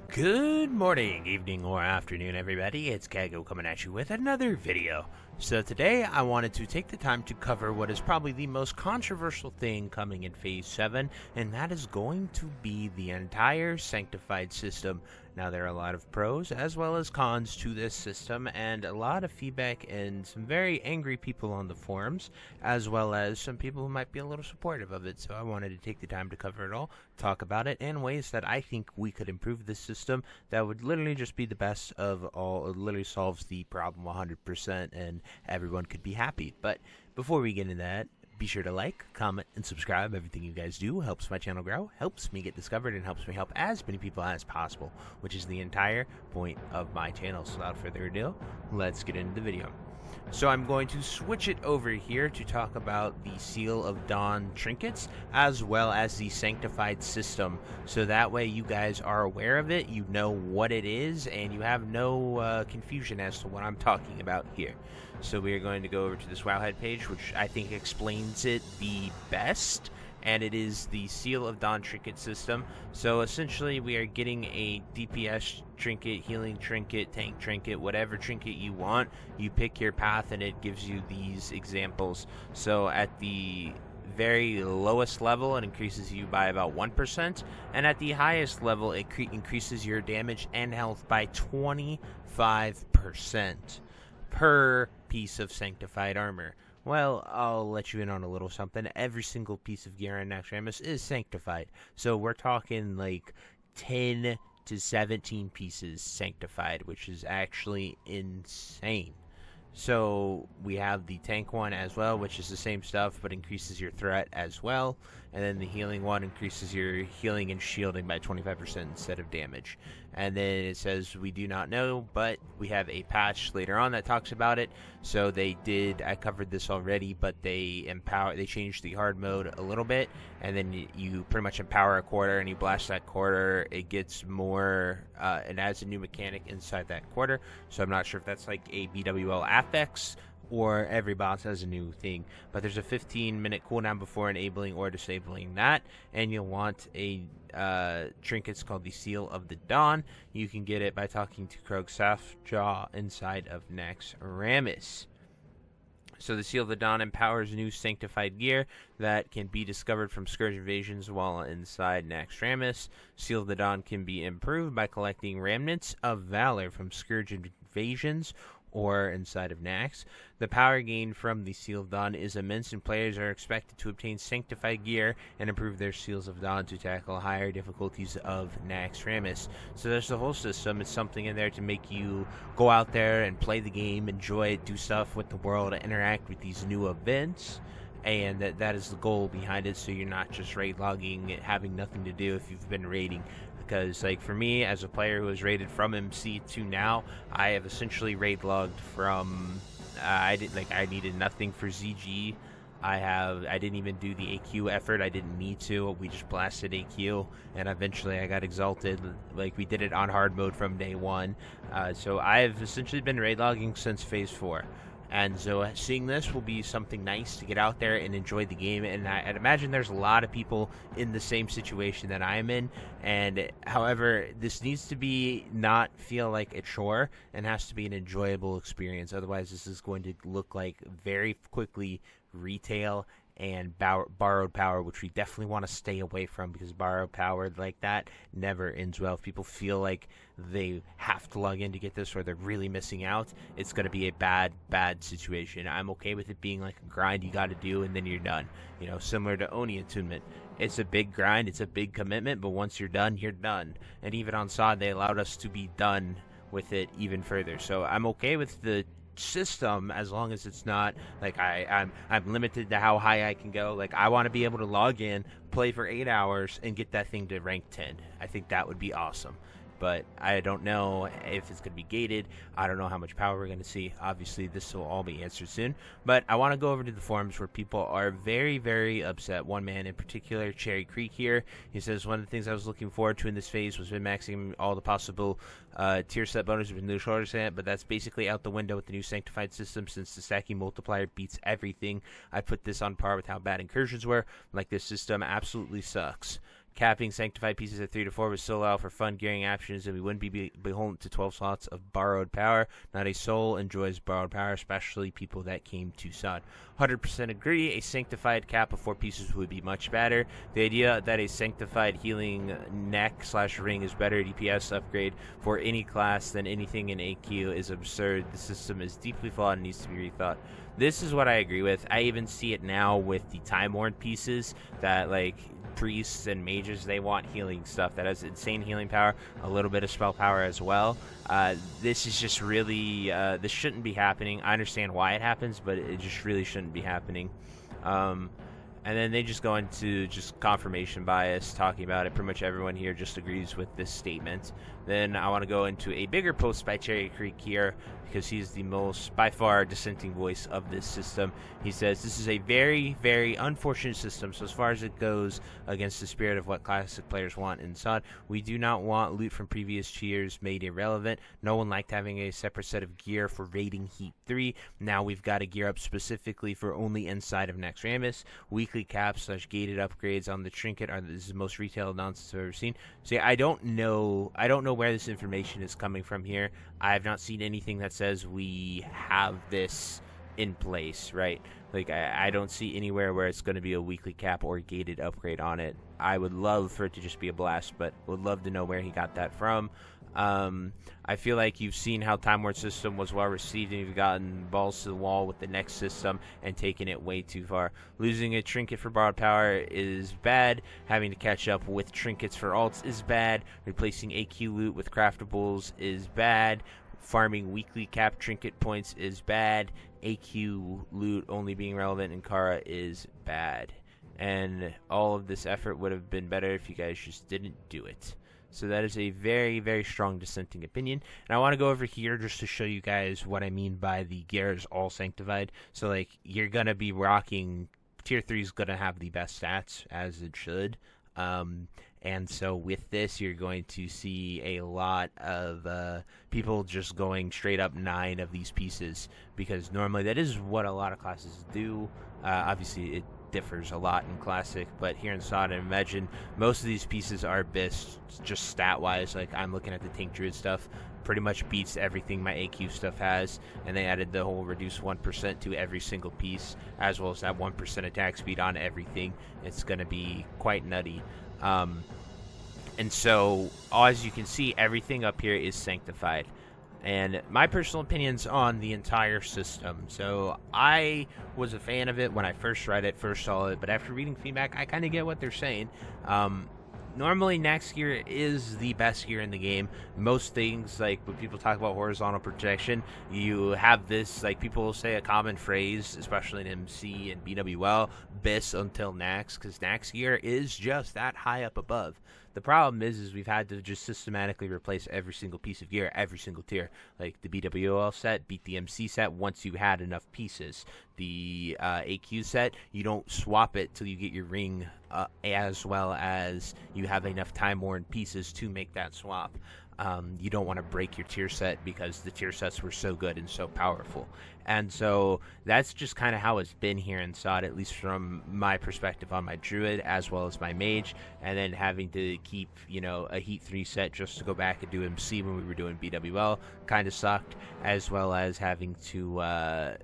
Good morning, evening, or afternoon, everybody. It's Kaghoe coming at you with another video. So today I wanted to take the time to cover what is probably the most controversial thing coming in Phase 7, and that is going to be the entire Sanctified system. Now, there are a lot of pros as well as cons to this system, and a lot of feedback and some very angry people on the forums, as well as some people who might be a little supportive of it. So I wanted to take the time to cover it all, talk about it, and ways that I think we could improve this system that would literally just be the best of all. It literally solves the problem 100%, and everyone could be happy. But before we get into that, be sure to like, comment, and subscribe. Everything you guys do helps my channel grow, helps me get discovered, and helps me help as many people as possible, which is the entire point of my channel. So without further ado, let's get into the video. So I'm going to switch it over here to talk about the Seal of Dawn trinkets as well as the Sanctified system. So that way you guys are aware of it, you know what it is, and you have no confusion as to what I'm talking about here. So we are going to go over to this Wowhead page, which I think explains it the best. And it is the Seal of Dawn trinket system. So essentially we are getting a DPS trinket, healing trinket, tank trinket, whatever trinket you want. You pick your path and it gives you these examples. So at the very lowest level, it increases you by about 1%, and at the highest level it increases your damage and health by 25% per piece of sanctified armor. Well, I'll let you in on a little something. Every single piece of gear on Naxxramas is sanctified. So we're talking like 10 to 17 pieces sanctified, which is actually insane. So we have the tank one as well, which is the same stuff but increases your threat as well. And then the healing one increases your healing and shielding by 25% instead of damage. And then it says we do not know, but we have a patch later on that talks about it. So they did, I covered this already, but they changed the hard mode a little bit, and then you pretty much empower a quarter and you blast that quarter. It gets more, it adds a new mechanic inside that quarter. So I'm not sure if that's like a BWL affix or every boss has a new thing, but there's a 15-minute cooldown before enabling or disabling that, and you'll want a trinkets called the Seal of the Dawn. You can get it by talking to Krog Jaw inside of Naxxramas. So the Seal of the Dawn empowers new sanctified gear that can be discovered from Scourge invasions while inside Naxxramas. Seal of the Dawn can be improved by collecting remnants of valor from Scourge invasions or inside of Nax. The power gained from the Seal of Dawn is immense, and players are expected to obtain sanctified gear and improve their Seals of Dawn to tackle higher difficulties of Naxxramas. So there's the whole system. It's something in there to make you go out there and play the game, enjoy it, do stuff with the world, interact with these new events. And that is the goal behind it, so you're not just raid logging, having nothing to do if you've been raiding. Because, like, for me, as a player who has raided from MC to now, I have essentially raid logged from, I needed nothing for ZG. I didn't even do the AQ effort. I didn't need to. We just blasted AQ, and eventually I got exalted. Like, we did it on hard mode from day one. So I've essentially been raid logging since Phase 4. And so seeing this will be something nice to get out there and enjoy the game. And I'd imagine there's a lot of people in the same situation that I'm in. And however, this needs to be not feel like a chore and has to be an enjoyable experience. Otherwise, this is going to look like very quickly retail and borrowed power, which we definitely want to stay away from, because borrowed power like that never ends well. If people feel like they have to log in to get this or they're really missing out, it's going to be a bad situation. I'm okay with it being like a grind you got to do and then you're done. You know, similar to Oni Attunement. It's a big grind, it's a big commitment, but once you're done, you're done. And even on SOD, they allowed us to be done with it even further. So I'm okay with the system as long as it's not like I'm limited to how high I can go. Like, I want to be able to log in, play for 8 hours, and get that thing to rank 10. I think that would be awesome. But I don't know if it's going to be gated. I don't know how much power we're going to see. Obviously, this will all be answered soon. But I want to go over to the forums where people are very, very upset. One man in particular, Cherry Creek here, he says, one of the things I was looking forward to in this phase was min-maxing all the possible tier set bonuses with new shoulder set, but that's basically out the window with the new Sanctified system since the stacking multiplier beats everything. I put this on par with how bad incursions were. Like, this system absolutely sucks. Capping Sanctified pieces at 3 to 4 would still allow for fun gearing options, and we wouldn't be beholden to 12 slots of borrowed power. Not a soul enjoys borrowed power, especially people that came to Sod. 100% agree. A Sanctified cap of 4 pieces would be much better. The idea that a Sanctified healing neck/ring is better DPS upgrade for any class than anything in AQ is absurd. The system is deeply flawed and needs to be rethought. This is what I agree with. I even see it now with the Time-Worn pieces that, like, priests and mages, they want healing stuff that has insane healing power, a little bit of spell power as well. This is just really, this shouldn't be happening. I understand why it happens, but it just really shouldn't be happening. And then they just go into just confirmation bias, talking about it. Pretty much everyone here just agrees with this statement. Then I want to go into a bigger post by Cherry Creek here, because he's the most, by far, dissenting voice of this system. He says, this is a very, very unfortunate system. So as far as it goes against the spirit of what classic players want in Sod, we do not want loot from previous tiers made irrelevant. No one liked having a separate set of gear for raiding Heat 3. Now we've got to gear up specifically for only inside of Naxxramas. Weekly caps / gated upgrades on the trinket are this is the most retail nonsense I've ever seen. So yeah, I don't know where this information is coming from here. I have not seen anything that says we have this in place, right? Like, I don't see anywhere where it's going to be a weekly cap or gated upgrade on it. I would love for it to just be a blast, but would love to know where he got that from. I feel like you've seen how Time War system was well received, and you've gotten balls to the wall with the next system and taken it way too far. Losing a trinket for borrowed power is bad. Having to catch up with trinkets for alts is bad. Replacing AQ loot with craftables is bad. Farming weekly cap trinket points is bad. AQ loot only being relevant in Kara is bad. And all of this effort would have been better if you guys just didn't do it. So that is a very, very strong dissenting opinion. And I want to go over here just to show you guys what I mean by the gears all sanctified. So, like, you're going to be rocking... Tier 3 is going to have the best stats, as it should. And so with this, you're going to see a lot of people just going straight up 9 of these pieces. Because normally that is what a lot of classes do. Obviously, it differs a lot in Classic, but here in Sod, I imagine most of these pieces are best just stat-wise. Like, I'm looking at the Tank Druid stuff, pretty much beats everything my AQ stuff has, and they added the whole reduce 1% to every single piece, as well as that 1% attack speed on everything. It's going to be quite nutty. And so, as you can see, everything up here is sanctified. And my personal opinions on the entire system. So I was a fan of it when I first read it, first saw it, but after reading feedback, I kind of get what they're saying. Normally, Nax gear is the best gear in the game. Most things, like when people talk about horizontal protection, you have this, like people will say a common phrase, especially in MC and BWL, bis until Nax, because Nax gear is just that high up above. The problem is we've had to just systematically replace every single piece of gear, every single tier. Like the BWL set beat the MC set once you had enough pieces. The AQ set, you don't swap it till you get your ring, as well as you have enough time-worn pieces to make that swap. You don't want to break your tier set because the tier sets were so good and so powerful. And so that's just kind of how it's been here in Sod, at least from my perspective on my Druid as well as my Mage. And then having to keep, a Heat 3 set just to go back and do MC when we were doing BWL kind of sucked, as well as having to,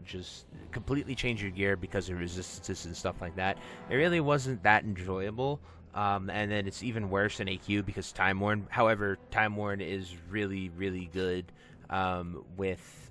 just completely change your gear because of resistances and stuff like that. It really wasn't that enjoyable. And then it's even worse in AQ because Time Worn. However, Time Worn is really, really good with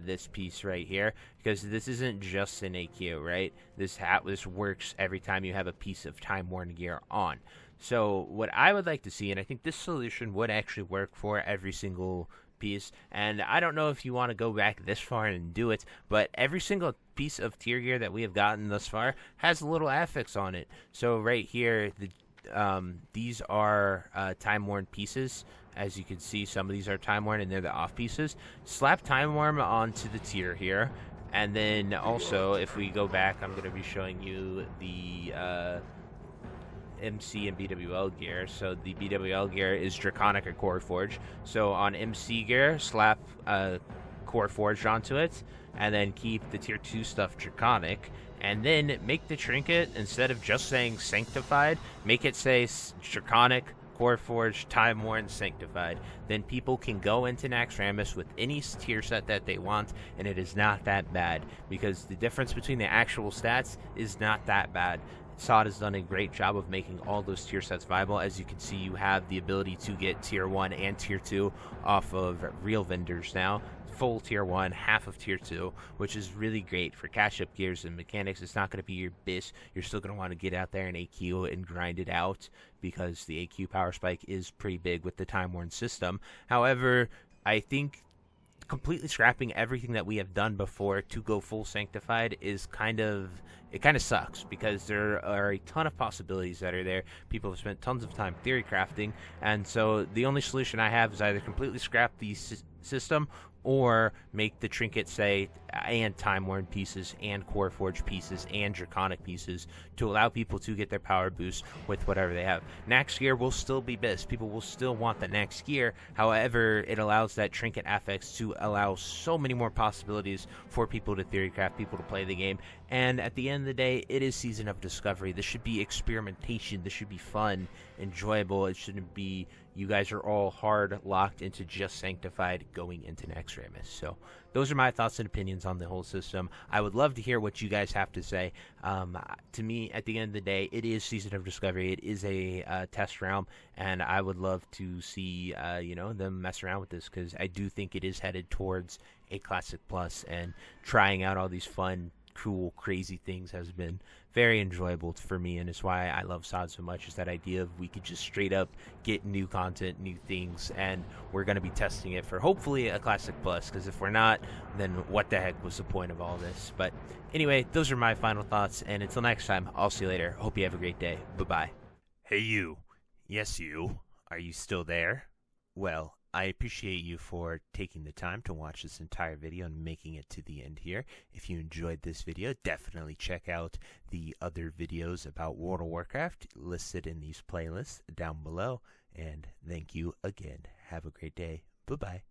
this piece right here, because this isn't just an AQ, right? This works every time you have a piece of Time Worn gear on. So what I would like to see, and I think this solution would actually work for every single piece, and I don't know if you want to go back this far and do it, but every single piece of tier gear that we have gotten thus far has a little affix on it. So right here, these are time-worn pieces. As you can see, some of these are time-worn and they're the off pieces. Slap time-worn onto the tier here, and then also if we go back, I'm going to be showing you the MC and BWL gear. So the BWL gear is Draconic or Core Forge. So on MC gear, slap Core Forge onto it, and then keep the tier 2 stuff Draconic, and then make the trinket, instead of just saying Sanctified, make it say Draconic, Coreforged, Time Worn, Sanctified. Then people can go into Naxxramas with any tier set that they want, and it is not that bad, because the difference between the actual stats is not that bad. Sod has done a great job of making all those tier sets viable. As you can see, you have the ability to get tier 1 and tier 2 off of real vendors now. Full tier 1, half of tier 2, which is really great for cash up gears and mechanics. It's not going to be your BIS. You're still going to want to get out there and AQ and grind it out, because the AQ power spike is pretty big with the Time Worn system. However, I think completely scrapping everything that we have done before to go full Sanctified is kind of sucks, because there are a ton of possibilities that are there. People have spent tons of time theory crafting, and so the only solution I have is either completely scrap the system, or make the trinket say and Time Worn pieces and Core Forge pieces and Draconic pieces to allow people to get their power boost with whatever they have. Next gear will still be best. People will still want the next gear. However, it allows that trinket affix to allow so many more possibilities for people to theory craft, people to play the game. And at the end of the day, it is Season of Discovery. This should be experimentation. This should be fun, enjoyable. It shouldn't be you guys are all hard locked into just Sanctified going into Naxxramas. So those are my thoughts and opinions on the whole system. I would love to hear what you guys have to say. To me, at the end of the day, it is Season of Discovery. It is a test realm, and I would love to see them mess around with this, because I do think it is headed towards a Classic Plus, and trying out all these fun, cool, crazy things has been very enjoyable for me, and it's why I love Sod so much, is that idea of we could just straight up get new content, new things, and we're going to be testing it for hopefully a Classic Plus, because if we're not, then what the heck was the point of all this? But anyway, those are my final thoughts, and until next time, I'll see you later. Hope you have a great day. Bye-bye. Hey you. Yes you. Are you still there? Well, I appreciate you for taking the time to watch this entire video and making it to the end here. If you enjoyed this video, definitely check out the other videos about World of Warcraft listed in these playlists down below. And thank you again. Have a great day. Bye-bye.